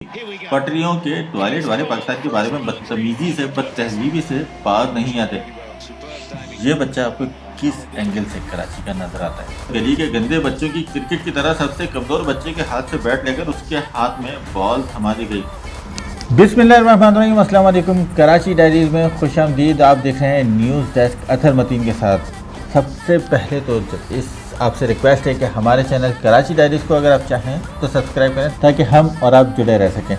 पटरियों के टॉयलेट वाले पाकिस्तान के बारे में बदतमीजी से बदतहजीबी से बात नहीं आते। ये बच्चा आपको किस एंगल से कराची का नजर आता है? गली के गंदे बच्चों की क्रिकेट की तरह सबसे कमजोर बच्चे के हाथ से बैट लेकर उसके हाथ में बॉल थमा दी गई। बिस्मिल्लाहिर्रहमानिर्रहीम, अस्सलाम वालेकुम। कराची डायरीज में खुशामदीद। आप देख रहे हैं न्यूज़ डेस्क अतहर मतीन के साथ। सबसे पहले तो इस आपसे रिक्वेस्ट है कि हमारे चैनल कराची डायरीज को अगर आप चाहें तो सब्सक्राइब करें ताकि हम और आप जुड़े रह सकें।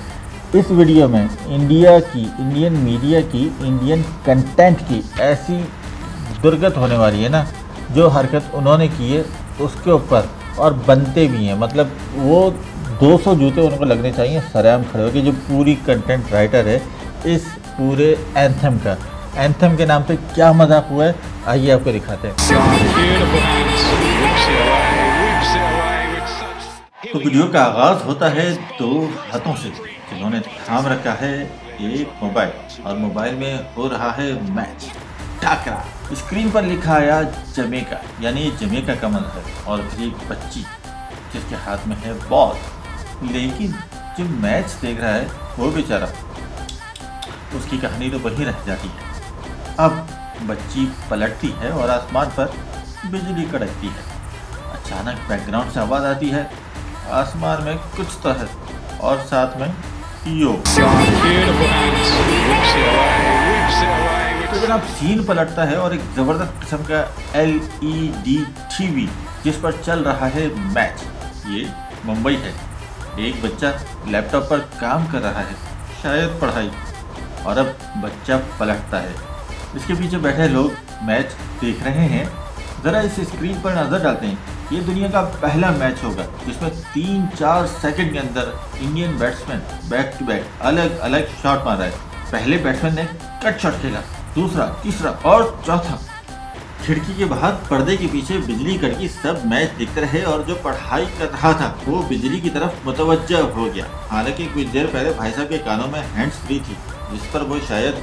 इस वीडियो में इंडियन मीडिया की, इंडियन कंटेंट की ऐसी दुर्गत होने वाली है ना, जो हरकत उन्होंने की है उसके ऊपर और बनते भी हैं। मतलब वो 200 जूते उनको लगने चाहिए सरेआम खड़े हो के। जो पूरी कंटेंट राइटर है इस पूरे एंथम का, एंथम के नाम पे क्या मजाक हुआ है, आइए आपको दिखाते हैं। तो वीडियो का आगाज होता है दो हाथों से जिन्होंने थाम रखा है एक मोबाइल और मोबाइल में हो रहा है मैच टाकरा। स्क्रीन पर लिखा आया जमैका, यानी जमैका का मंजर, और फिर एक बच्ची जिसके हाथ में है बॉल। लेकिन जो मैच देख रहा है वो बेचारा, उसकी कहानी तो वही रह जाती है। अब बच्ची पलटती है और आसमान पर बिजली कड़कती है। अचानक बैकग्राउंड से आवाज आती है, आसमान में कुछ तो है और साथ में यो। तो जनाब सीन पलटता है और एक जबरदस्त किस्म का LED टीवी जिस पर चल रहा है मैच। ये मुंबई है। एक बच्चा लैपटॉप पर काम कर रहा है, शायद पढ़ाई, और अब बच्चा पलटता है। इसके पीछे बैठे लोग मैच देख रहे हैं। ज़रा इस स्क्रीन पर नज़र डालते हैं। ये दुनिया का पहला मैच होगा जिसमें 3-4 सेकंड के अंदर Indian batsman back to back अलग अलग शॉट मार रहा है। पहले बैट्समैन ने कट शॉट खेला, दूसरा, तीसरा और चौथा। खिड़की के बाहर पर्दे के पीछे बिजली कड़की, सब मैच देखते रहे और जो पढ़ाई कर रहा था वो बिजली की तरफ मुतवज्जह हो गया। हालांकि कुछ देर पहले भाई साहब के कानों में हैंड्स फ्री थी जिस पर वो शायद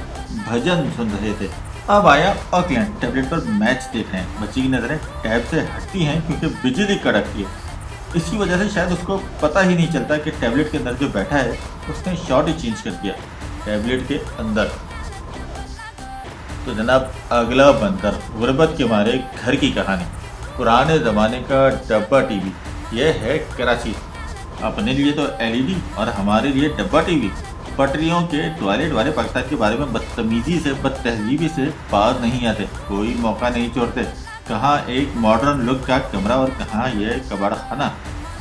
भजन सुन रहे थे। अब आया ऑकलैंड, टैबलेट पर मैच देख रहे हैं। बच्ची की नजरें टैब से हटती हैं क्योंकि बिजली कड़कती है। इसकी वजह से शायद उसको पता ही नहीं चलता कि टैबलेट के अंदर जो बैठा है उसने शॉट ही चेंज कर दिया टैबलेट के अंदर। तो जनाब अगला बंदर, गुर्बत के मारे घर की कहानी, पुराने ज़माने का डब्बा टीवी। यह है कराची। अपने लिए तो LED और हमारे लिए डब्बा टीवी। पटरियों के टॉयलेट वाले पाकिस्तान के बारे में बदतमीजी से बदतहजीबी से बात नहीं आते, कोई मौका नहीं छोड़ते। कहाँ एक मॉडर्न लुक का कमरा और कहाँ यह कबाड़ खाना।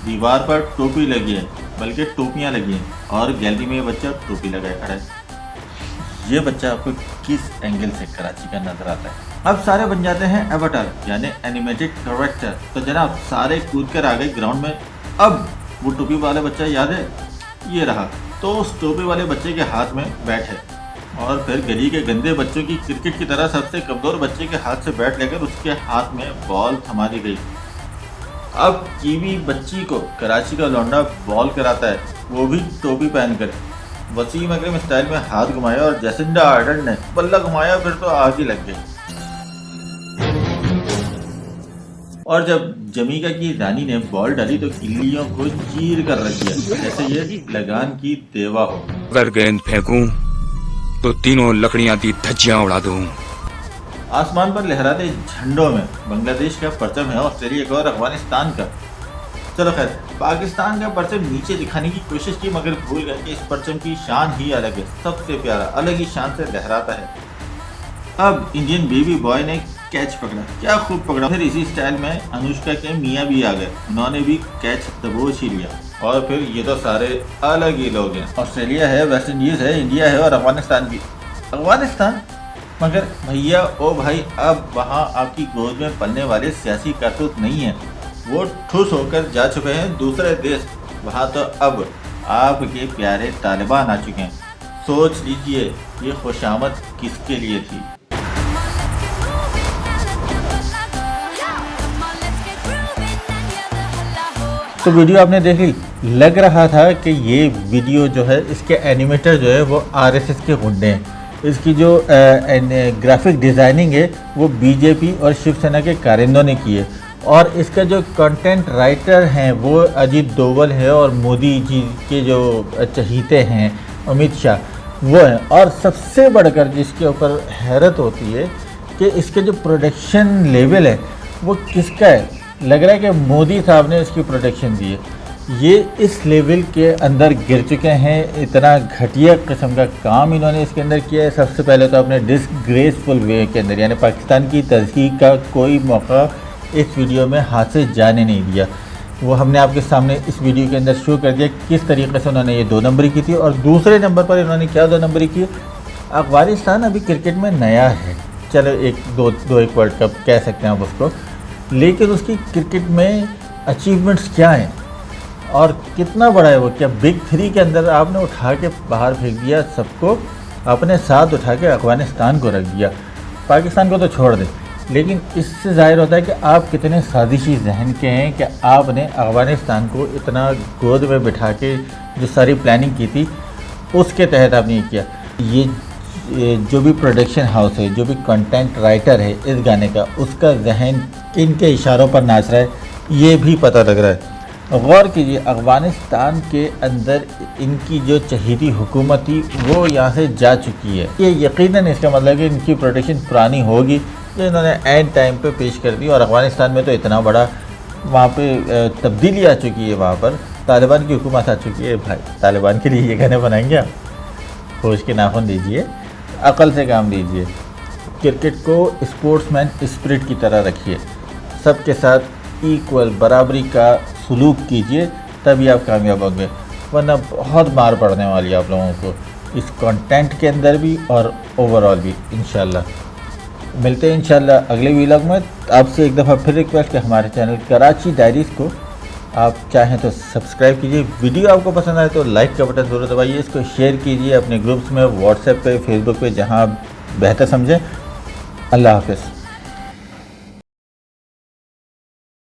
दीवार पर टोपी लगी है, बल्कि टोपियाँ लगी हैं, और गैलरी में बच्चा टोपी लगाए खड़ा है। ये बच्चा आपको किस एंगल से कराची का नजर आता है? अब सारे बन जाते हैं एवटार, यानी एनिमेटेड कैरेक्टर। तो जनाब सारे कूद कर आ गए ग्राउंड में। अब वो टोपी वाला बच्चा याद है, ये रहा। तो उस टोपी वाले बच्चे के हाथ में बैट है, और फिर गली के गंदे बच्चों की क्रिकेट की तरह सबसे कमजोर बच्चे के हाथ से बैट लेकर उसके हाथ में बॉल थमा दी गई। अब कीवी बच्ची को कराची का लौंडा बॉल कराता है, वो भी टोपी पहनकर। वसीम अकरम स्टाइल में हाथ घुमाया और जैसिंडा आर्डन ने बल्ला घुमाया, फिर तो आग ही लग गई। और जब जमैका की रानी ने बॉल डाली तो गिल्लियों को चीर कर रख दिया, जैसे ये लगान की देवा हो। अगर गेंद फेंकूं तो तीनों लकड़ियां दी धज्जियां उड़ा दूं। आसमान पर लहराते झंडों में बांग्लादेश का परचम है, ऑस्ट्रेलिया का और अफगानिस्तान का। चलो खैर, पाकिस्तान का परचम नीचे दिखाने की कोशिश की मगर भूल गए कि इस परचम की शान ही अलग है। सबसे प्यारा अलग ही शान से लहराता है। अब इंडियन बेबी बॉय ने कैच पकड़ा, क्या खूब पकड़ा। फिर इसी स्टाइल में अनुष्का के मियाँ भी आ गए, उन्होंने भी कैच दबोच ही लिया। और फिर ये तो सारे अलग ही लोग हैं। ऑस्ट्रेलिया है, वेस्ट इंडीज है, इंडिया है और अफगानिस्तान भी। अफगानिस्तान मगर भैया ओ भाई, अब वहाँ आपकी गोद में पलने वाले सियासी कारतूत नहीं है, वो ठुस होकर जा चुके हैं दूसरे देश। वहाँ तो अब आपके प्यारे तालिबान आ चुके हैं। सोच लीजिए ये खुशामद किसके लिए थी। तो वीडियो आपने देख ली, लग रहा था कि ये वीडियो जो है इसके एनिमेटर जो है वो RSS के गुंडे हैं। इसकी जो ग्राफिक डिज़ाइनिंग है वो BJP और शिवसेना के कारिंदों ने की है। और इसका जो कंटेंट राइटर हैं वो अजीत डोवल है और मोदी जी के जो चहीते हैं अमित शाह वो हैं। और सबसे बढ़कर जिसके ऊपर हैरत होती है कि इसके जो प्रोडक्शन लेवल है वो किसका है, लग रहा है कि मोदी साहब ने इसकी प्रोडक्शन दी है। ये इस लेवल के अंदर गिर चुके हैं, इतना घटिया किस्म का काम इन्होंने इसके अंदर किया है। सबसे पहले तो अपने डिसग्रेसफुल वे के अंदर यानी पाकिस्तान की तज़हीक का कोई मौका इस वीडियो में हाथ से जाने नहीं दिया। वो हमने आपके सामने इस वीडियो के अंदर शो कर दिया किस तरीके से उन्होंने ये 2 नंबरी की थी। और दूसरे नंबर पर इन्होंने क्या 2 नंबरी की, अफगानिस्तान अभी क्रिकेट में नया है, चलो एक वर्ल्ड कप कह सकते हैं आप उसको, लेकिन उसकी क्रिकेट में अचीवमेंट्स क्या हैं और कितना बड़ा है वो। क्या बिग 3 के अंदर आपने उठा के बाहर फेंक दिया, सबको अपने साथ उठा के अफगानिस्तान को रख दिया। पाकिस्तान को तो छोड़ दें, लेकिन इससे जाहिर होता है कि आप कितने साजिशी जहन के हैं कि आपने अफगानिस्तान को इतना गोद में बिठा के जो सारी प्लानिंग की थी उसके तहत आपने ये किया। ये जो भी प्रोडक्शन हाउस है, जो भी कंटेंट राइटर है इस गाने का, उसका जहन इनके इशारों पर नाच रहा है, ये भी पता लग रहा है। गौर कीजिए, अफ़गानिस्तान के अंदर इनकी जो चहीती हुकूमत थी वो यहाँ से जा चुकी है। ये यकीनन इसका मतलब है कि इनकी प्रोडक्शन पुरानी होगी जो इन्होंने एंड टाइम पे पेश कर दी। और अफ़गानिस्तान में तो इतना बड़ा वहाँ पे तब्दीली आ चुकी है, वहाँ पर तालिबान की हुकूमत आ चुकी है। भाई तालिबान के लिए ये गाने बनाएंगे आप? होश के नाखून दीजिए, अकल से काम लीजिए, क्रिकेट को स्पोर्ट्समैन स्पिरिट की तरह रखिए, सबके साथ इक्वल बराबरी का सलूक कीजिए, तभी आप कामयाब होंगे, वरना बहुत मार पड़ने वाली है आप लोगों को इस कंटेंट के अंदर भी और ओवरऑल भी। इंशाल्लाह मिलते हैं इंशाल्लाह अगले व्लॉग में। आपसे एक दफ़ा फिर रिक्वेस्ट है, हमारे चैनल कराची डायरीज़ को आप चाहें तो सब्सक्राइब कीजिए। वीडियो आपको पसंद आए तो लाइक का बटन ज़रूर दबाइए, इसको शेयर कीजिए अपने ग्रुप्स में, व्हाट्सएप पे, फेसबुक पे, जहां आप बेहतर समझें। अल्लाह हाफ़िज़।